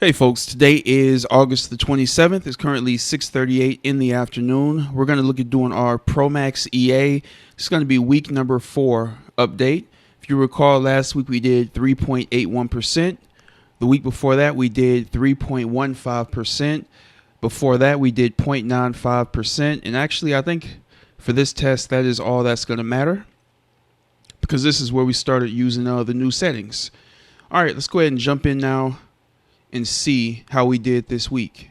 Hey folks, today is August the 27th. It's currently 6:38 in the afternoon. We're going to look at doing our Promax EA. It's going to be week number 4 update. If you recall, last week we did 3.81%. The week before that we did 3.15%. Before that we did 0.95%. And actually I think for this test that is all that's going to matter, because this is where we started using the new settings. All right, let's go ahead and jump in now and see how we did this week.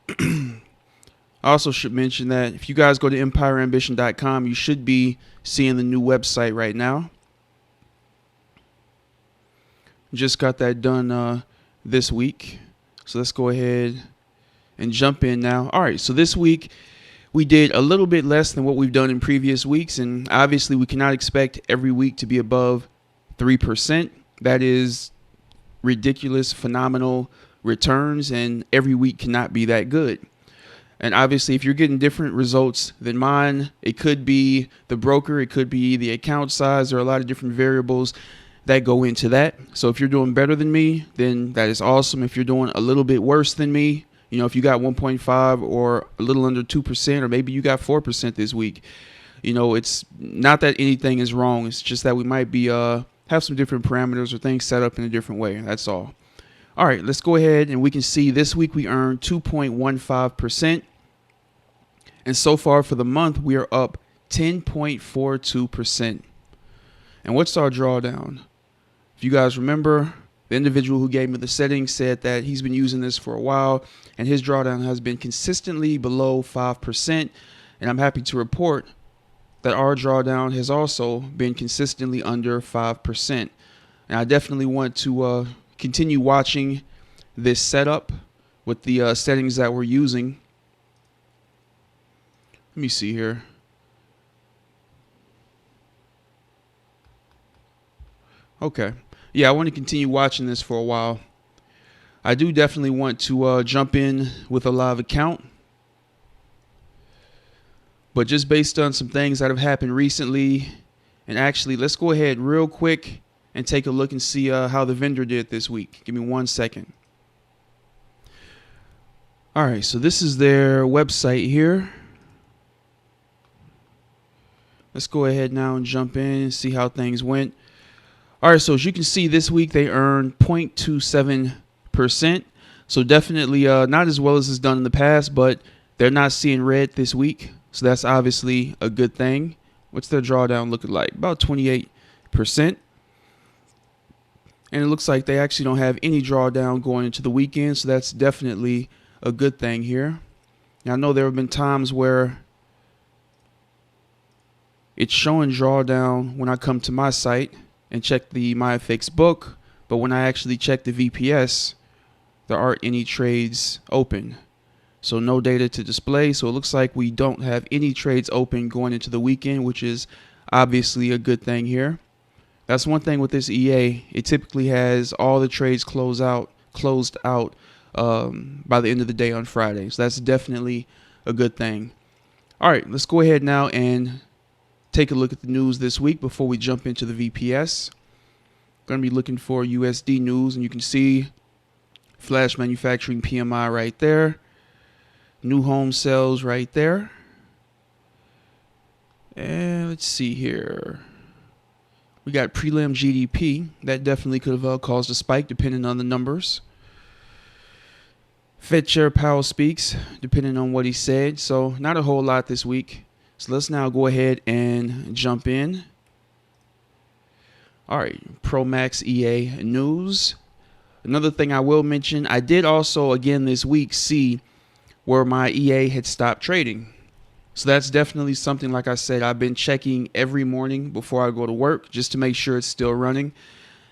I also should mention that if you guys go to EmpireAmbition.com, you should be seeing the new website right now. Just got that done this week. So let's go ahead and jump in now. All right, so this week we did a little bit less than what we've done in previous weeks, and obviously we cannot expect every week to be above 3%. That is ridiculous, phenomenal returns, and every week cannot be that good. And obviously if you're getting different results than mine, it could be the broker, it could be the account size. There are a lot of different variables that go into that. So if you're doing better than me, then that is awesome. If you're doing a little bit worse than me, if you got 1.5 or a little under 2%, or maybe you got 4% this week, it's not that anything is wrong. It's just that we might be have some different parameters or things set up in a different way. That's all. All right, let's go ahead and we can see this week we earned 2.15%. And so far for the month, we are up 10.42%. And what's our drawdown? If you guys remember, the individual who gave me the settings said that he's been using this for a while and his drawdown has been consistently below 5%. And I'm happy to report that our drawdown has also been consistently under 5%. And I definitely want to continue watching this setup with the settings that we're using. Let me see here. Okay. Yeah, I want to continue watching this for a while. I do definitely want to jump in with a live account. But just based on some things that have happened recently, and actually, let's go ahead real quick and take a look and see how the vendor did this week. Give me 1 second. All right, so this is their website here. Let's go ahead now and jump in and see how things went. All right, so as you can see, this week they earned 0.27%. So definitely not as well as it's done in the past, but they're not seeing red this week. So that's obviously a good thing. What's their drawdown looking like? About 28%. And it looks like they actually don't have any drawdown going into the weekend. So that's definitely a good thing here. Now, I know there have been times where it's showing drawdown when I come to my site and check the MyFX book. But when I actually check the VPS, there aren't any trades open. So no data to display. So it looks like we don't have any trades open going into the weekend, which is obviously a good thing here. That's one thing with this EA. It typically has all the trades closed out by the end of the day on Friday. So that's definitely a good thing. All right, let's go ahead now and take a look at the news this week before we jump into the VPS. Going to be looking for USD news, and you can see flash manufacturing PMI right there. New home sales right there. And let's see here. We got prelim GDP. That definitely could have caused a spike depending on the numbers. Fed Chair Powell speaks depending on what he said. So not a whole lot this week. So let's now go ahead and jump in. All right, Promax EA news. Another thing I will mention, I did also again this week see where my EA had stopped trading. So that's definitely something, like I said, I've been checking every morning before I go to work just to make sure it's still running.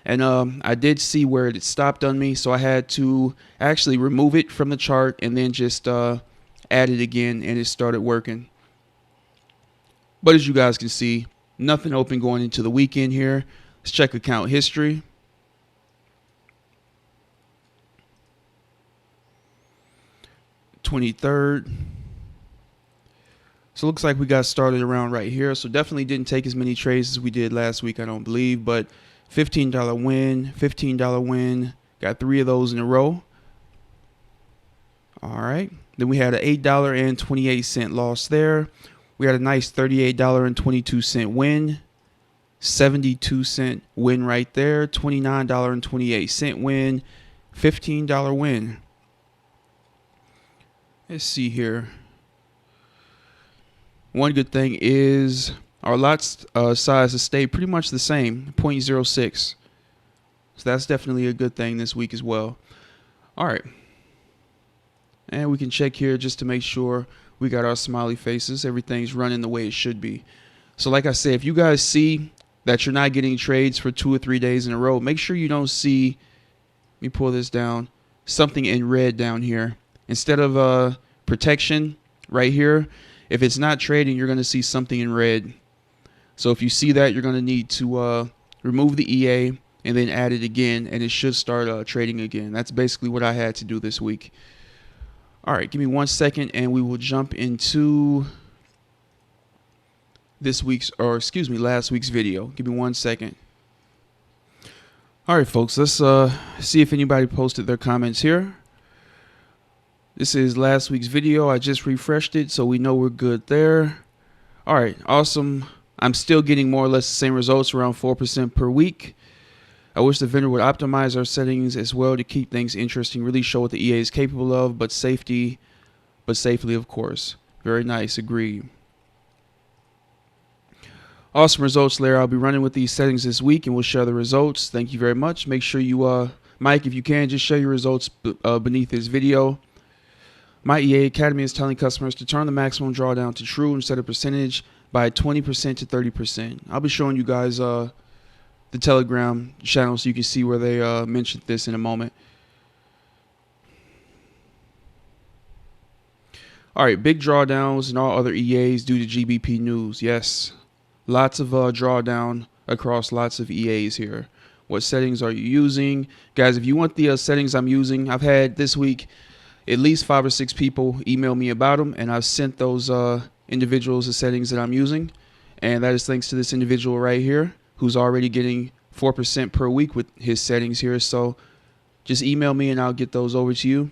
And I did see where it stopped on me, so I had to actually remove it from the chart and then just add it again, and it started working. But as you guys can see, nothing open going into the weekend here. Let's check account history. 23rd. So it looks like we got started around right here. So definitely didn't take as many trades as we did last week, I don't believe. But $15 win, $15 win. Got 3 of those in a row. All right. Then we had an $8.28 loss there. We had a nice $38.22 win. 72-cent win right there. $29.28 win. $15 win. Let's see here. One good thing is our lot size has stayed pretty much the same, 0.06. So that's definitely a good thing this week as well. All right. And we can check here just to make sure we got our smiley faces. Everything's running the way it should be. So like I said, if you guys see that you're not getting trades for 2 or 3 days in a row, make sure you don't see, let me pull this down, something in red down here. Instead of protection right here, if it's not trading, you're going to see something in red. So if you see that, you're going to need to remove the EA and then add it again, and it should start trading again. That's basically what I had to do this week. All right, give me 1 second, and we will jump into last week's video. Give me 1 second. All right, folks, let's see if anybody posted their comments here. This is last week's video. I just refreshed it, so we know we're good there. All right, awesome. I'm still getting more or less the same results, around 4% per week. I wish the vendor would optimize our settings as well to keep things interesting, really show what the EA is capable of, but safely, of course. Very nice, agreed. Awesome results, Larry. I'll be running with these settings this week, and we'll share the results. Thank you very much. Make sure you, Mike, if you can, just share your results beneath this video. My EA Academy is telling customers to turn the maximum drawdown to true and set a percentage by 20% to 30%. I'll be showing you guys the Telegram channel so you can see where they mentioned this in a moment. All right, big drawdowns and all other EAs due to GBP news. Yes, lots of drawdown across lots of EAs here. What settings are you using? Guys, if you want the settings I'm using, I've had this week at least 5 or 6 people email me about them, and I've sent those individuals the settings that I'm using. And that is thanks to this individual right here, who's already getting 4% per week with his settings here. So just email me and I'll get those over to you.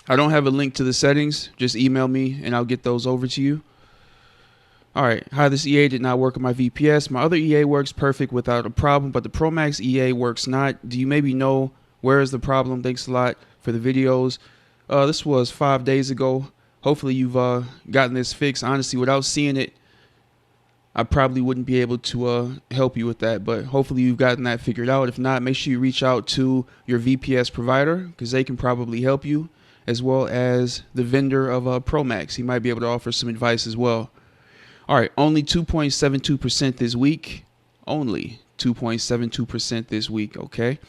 I don't have a link to the settings. Just email me and I'll get those over to you. All right. Hi, this EA did not work on my VPS. My other EA works perfect without a problem, but the Promax EA works not. Do you maybe know where is the problem? Thanks a lot for the videos. This was 5 days ago. Hopefully you've gotten this fixed. Honestly, without seeing it, I probably wouldn't be able to help you with that, but hopefully you've gotten that figured out. If not, make sure you reach out to your VPS provider because they can probably help you, as well as the vendor of Promax. He might be able to offer some advice as well. All right, only 2.72% this week. Only 2.72% this week, okay?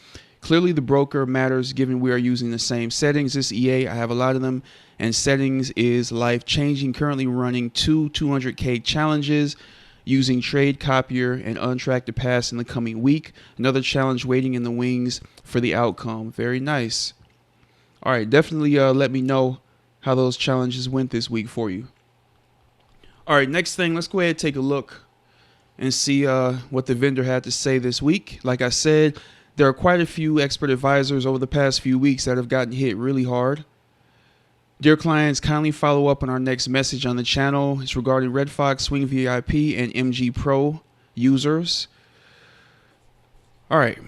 Clearly the broker matters given we are using the same settings. This EA, I have a lot of them, and settings is life-changing. Currently running 2 200K challenges using trade copier and untracked to pass in the coming week. Another challenge waiting in the wings for the outcome. Very nice. All right, definitely let me know how those challenges went this week for you. All right, next thing, let's go ahead and take a look and see what the vendor had to say this week. Like I said, there are quite a few expert advisors over the past few weeks that have gotten hit really hard. Dear clients, kindly follow up on our next message on the channel. It's regarding Red Fox, Swing VIP, and MG Pro users. All right.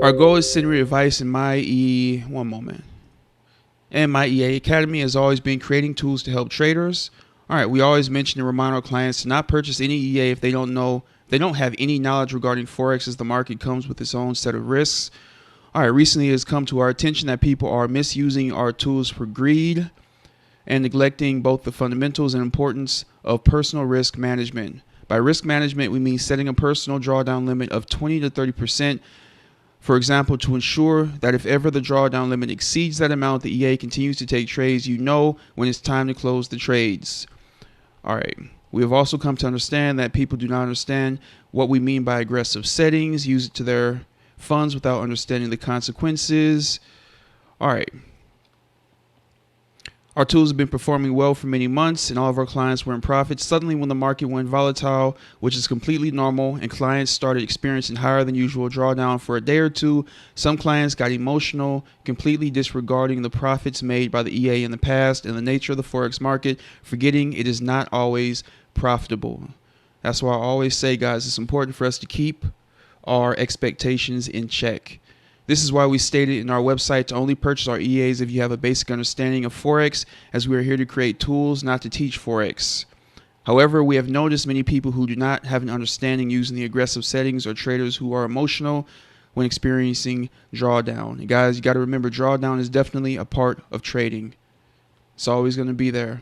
Our goal is sending advice in my EA Academy has always been creating tools to help traders. All right, we always mention and remind our clients to not purchase any EA if they don't have any knowledge regarding Forex, as the market comes with its own set of risks. All right, recently it has come to our attention that people are misusing our tools for greed and neglecting both the fundamentals and importance of personal risk management. By risk management, we mean setting a personal drawdown limit of 20 to 30%. For example, to ensure that if ever the drawdown limit exceeds that amount, the EA continues to take trades, you know when it's time to close the trades. All right. We have also come to understand that people do not understand what we mean by aggressive settings, use it to their funds without understanding the consequences. All right. Our tools have been performing well for many months, and all of our clients were in profit. Suddenly, when the market went volatile, which is completely normal, and clients started experiencing higher than usual drawdown for a day or two, some clients got emotional, completely disregarding the profits made by the EA in the past and the nature of the Forex market, forgetting it is not always profitable. That's why I always say, guys, it's important for us to keep our expectations in check. This is why we stated in our website to only purchase our EAs if you have a basic understanding of Forex, as we are here to create tools, not to teach Forex. However, we have noticed many people who do not have an understanding using the aggressive settings, or traders who are emotional when experiencing drawdown. And guys, you got to remember, drawdown is definitely a part of trading. It's always going to be there.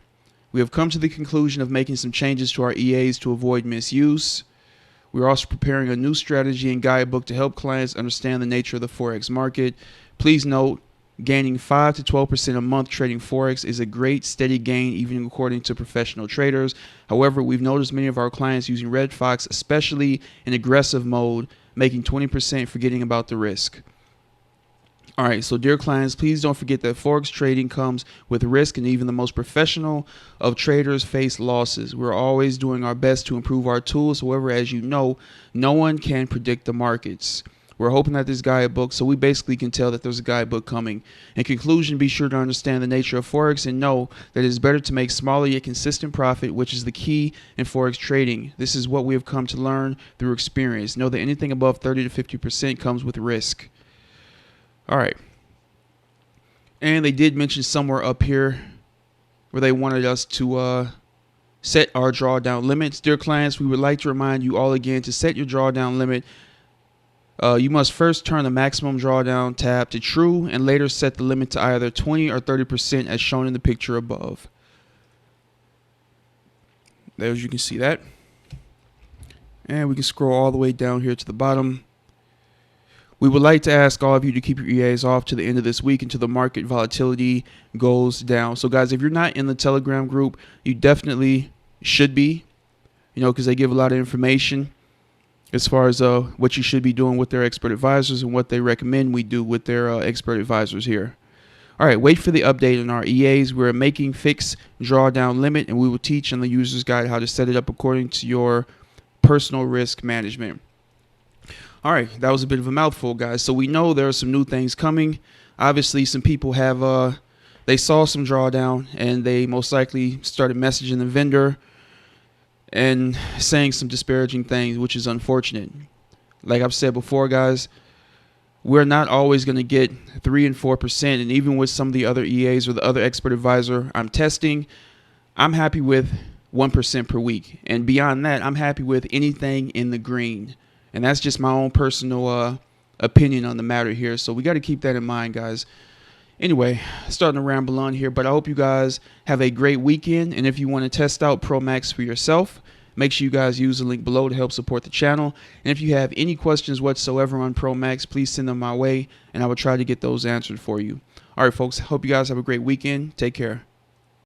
We have come to the conclusion of making some changes to our EAs to avoid misuse. We're also preparing a new strategy and guidebook to help clients understand the nature of the Forex market. Please note, gaining 5 to 12% a month trading Forex is a great steady gain, even according to professional traders. However, we've noticed many of our clients using Red Fox, especially in aggressive mode, making 20%, forgetting about the risk. All right, so dear clients, please don't forget that Forex trading comes with risk, and even the most professional of traders face losses. We're always doing our best to improve our tools. However, as you know, no one can predict the markets. We're hoping that this guidebook, so we basically can tell that there's a guidebook coming. In conclusion, be sure to understand the nature of Forex and know that it is better to make smaller yet consistent profit, which is the key in Forex trading. This is what we have come to learn through experience. Know that anything above 30 to 50% comes with risk. All right. And they did mention somewhere up here where they wanted us to set our drawdown limits. Dear clients, we would like to remind you all again to set your drawdown limit. You must first turn the maximum drawdown tab to true and later set the limit to either 20 or 30% as shown in the picture above. There, as you can see that. And we can scroll all the way down here to the bottom. We would like to ask all of you to keep your EAs off to the end of this week until the market volatility goes down. So guys, if you're not in the Telegram group, you definitely should be, because they give a lot of information as far as what you should be doing with their expert advisors and what they recommend we do with their expert advisors here. All right, wait for the update on our EAs. We're making fixed drawdown limit, and we will teach in the user's guide how to set it up according to your personal risk management. All right, that was a bit of a mouthful, guys. So we know there are some new things coming. Obviously, some people have, they saw some drawdown, and they most likely started messaging the vendor and saying some disparaging things, which is unfortunate. Like I've said before, guys, we're not always going to get 3 and 4%. And even with some of the other EAs or the other expert advisor I'm testing, I'm happy with 1% per week. And beyond that, I'm happy with anything in the green. And that's just my own personal opinion on the matter here. So we got to keep that in mind, guys. Anyway, starting to ramble on here, but I hope you guys have a great weekend. And if you want to test out Promax for yourself, make sure you guys use the link below to help support the channel. And if you have any questions whatsoever on Promax, please send them my way, and I will try to get those answered for you. All right, folks, hope you guys have a great weekend. Take care.